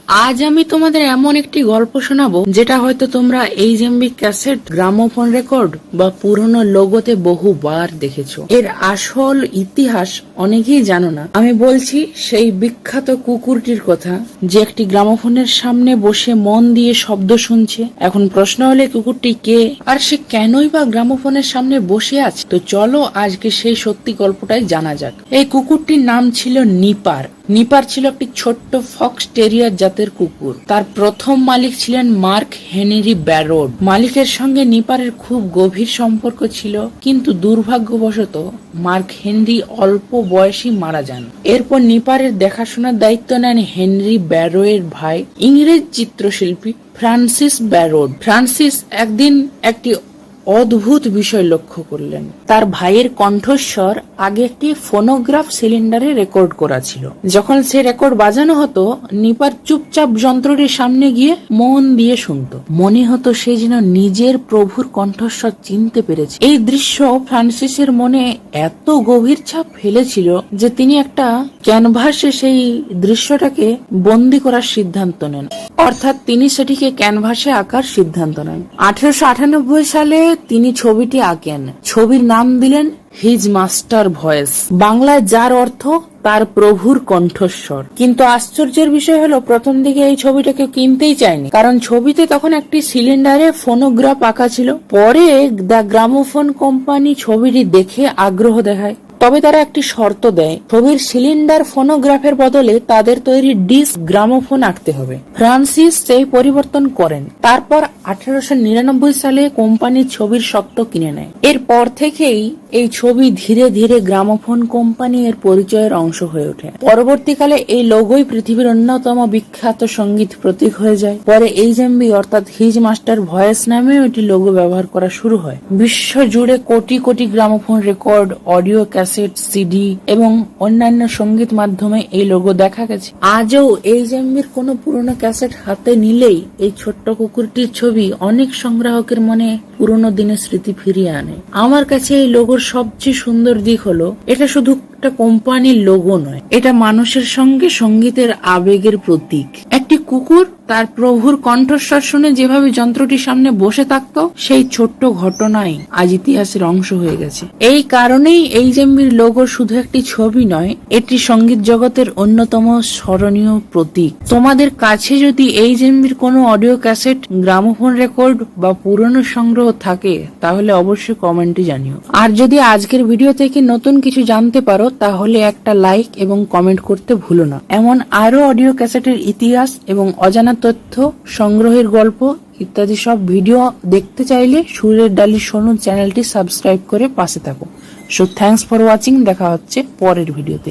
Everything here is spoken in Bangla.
আজ আমি তোমাদের এমন একটি গল্প শোনাবো যেটা হয়তো তোমরা এইচএমভি ক্যাসেট, গ্রামোফোন রেকর্ড বা পুরনো লোগোতে বহুবার দেখেছো। এর আসল ইতিহাস অনেকেই জানো না। আমি বলছি সেই বিখ্যাত কুকুরটির কথা যে একটি গ্রামোফোনের সামনে বসে মন দিয়ে শব্দ শুনছে। এখন প্রশ্ন হলে কুকুরটি কে আর সে কেনই বা গ্রামোফোনের সামনে বসে আছে? তো চলো আজকে সেই সত্যি গল্পটাই জানা যাক। এই কুকুরটির নাম ছিল নিপার। নিপার ছিল একটি ছোট্ট ফক্স টেরিয়ার জাতের কুকুর। তার প্রথম মালিক ছিলেন মার্ক হেনরি ব্যারোড। মালিকের সঙ্গে নিপারের খুব গভীর সম্পর্ক ছিল, কিন্তু দুর্ভাগ্যবশত মার্ক হেনরি অল্প বয়সেই মারা যান। এরপর নিপারের দেখাশোনার দায়িত্ব নেন হেনরি ব্যারোয়ের ভাই, ইংরেজ চিত্রশিল্পী ফ্রান্সিস ব্যারোড। ফ্রান্সিস একদিন একটি অদ্ভুত বিষয় লক্ষ্য করলেন। তার ভাইয়ের কণ্ঠস্বর আগে একটি ফোনোগ্রাফ সিলিন্ডারে রেকর্ড করা ছিল। যখন সে রেকর্ড বাজানো হতো, নিপার চুপচাপ যন্ত্রটির সামনে গিয়ে মন দিয়ে শুনত। মনে হতো সে যেন নিজের প্রভুর কণ্ঠস্বর চিনতে পেরেছে। এই দৃশ্য ফ্রান্সিসের মনে এত গভীর ছাপ ফেলেছিল যে তিনি একটা ক্যানভাসে সেই দৃশ্যটাকে বন্দি করার সিদ্ধান্ত নেন। অর্থাৎ তিনি সেটিকে ক্যানভাসে আঁকার সিদ্ধান্ত নেন। 1898 সালে তিনি ছবিটি আঁকেন। ছবির নাম দিলেন হিজ মাস্টার ভয়েস, বাংলায় যার অর্থ তার প্রভুর কণ্ঠস্বর। কিন্তু আশ্চর্যের বিষয় হলো, প্রথম দিকে এই ছবিটাকে কিনতেই চায়নি, কারণ ছবিতে তখন একটি সিলিন্ডারে ফোনোগ্রাফ আঁকা ছিল। পরে দ্য গ্রামোফোন কোম্পানি ছবিটি দেখে আগ্রহ দেখায়, তবে তারা একটি শর্ত দেয়, ছবির সিলিন্ডার ফোনোগ্রাফের বদলে তাদের তৈরি ডিস্ক গ্রামোফোন আঁকতে হবে। ফ্রান্সিস সেই পরিবর্তন করেন। তারপর 1899 সালে কোম্পানি ছবির স্বত্ব কিনে নেয়। এরপর থেকেই এই ছবি ধীরে ধীরে গ্রামোফোন কোম্পানি এর পরিচয়ের অংশ হয়ে ওঠে। পরবর্তীকালে এই লোগোই পৃথিবীর অন্যতম বিখ্যাত সঙ্গীত প্রতীক হয়ে যায়। পরে এইচএমভি অর্থাৎ হিজ মাস্টার ভয়েস নামেও এটি লোগো ব্যবহার করা শুরু হয়। বিশ্ব জুড়ে crore crore gramophone record, audio cassette, CD এবং অন্যান্য সঙ্গীত মাধ্যমে এই লোগো দেখা গেছে। আজও এইচএমভির কোনো পুরনো ক্যাসেট হাতে নিলেই এই ছোট্ট কুকুরটির ছবি অনেক সংগ্রাহকের মনে পুরনো দিনের স্মৃতি ফিরিয়ে আনে। আমার কাছে এই লোগোর সবচেয়ে সুন্দর দিক হলো, এটা শুধু একটা কোম্পানির লোগো নয়, এটা মানুষের সঙ্গে সঙ্গীতের আবেগের প্রতীক। একটি কুকুর তার প্রভুর কণ্ঠস্বর শুনে যেভাবে যন্ত্রটির সামনে বসে থাকতো, সেই ছোট্ট ঘটনাই আজ ইতিহাসের অংশ হয়ে গেছে। এই কারণেই এইচএমভির লোগো শুধু একটি ছবি নয়, এটি সঙ্গীত জগতের অন্যতম স্মরণীয় প্রতীক। তোমাদের কাছে যদি এইচএমভির কোনো অডিও ক্যাসেট, গ্রামোফোন রেকর্ড বা পুরনো সংগ্রহ থাকে, তাহলে অবশ্যই কমেন্টে জানিও। আর যদি আজকের ভিডিও থেকে নতুন কিছু জানতে পারো, তাহলে একটা লাইক এবং কমেন্ট করতে ভুলো না। এমন আরো অডিও ক্যাসেটের ইতিহাস এবং অজানা তথ্য, সংগ্রহের গল্প ইত্যাদি সব ভিডিও দেখতে চাইলে সুরের ডালি সোনু চ্যানেলটি সাবস্ক্রাইব করে পাশে থাকো। So thanks for watching. দেখা হচ্ছে পরের ভিডিওতে।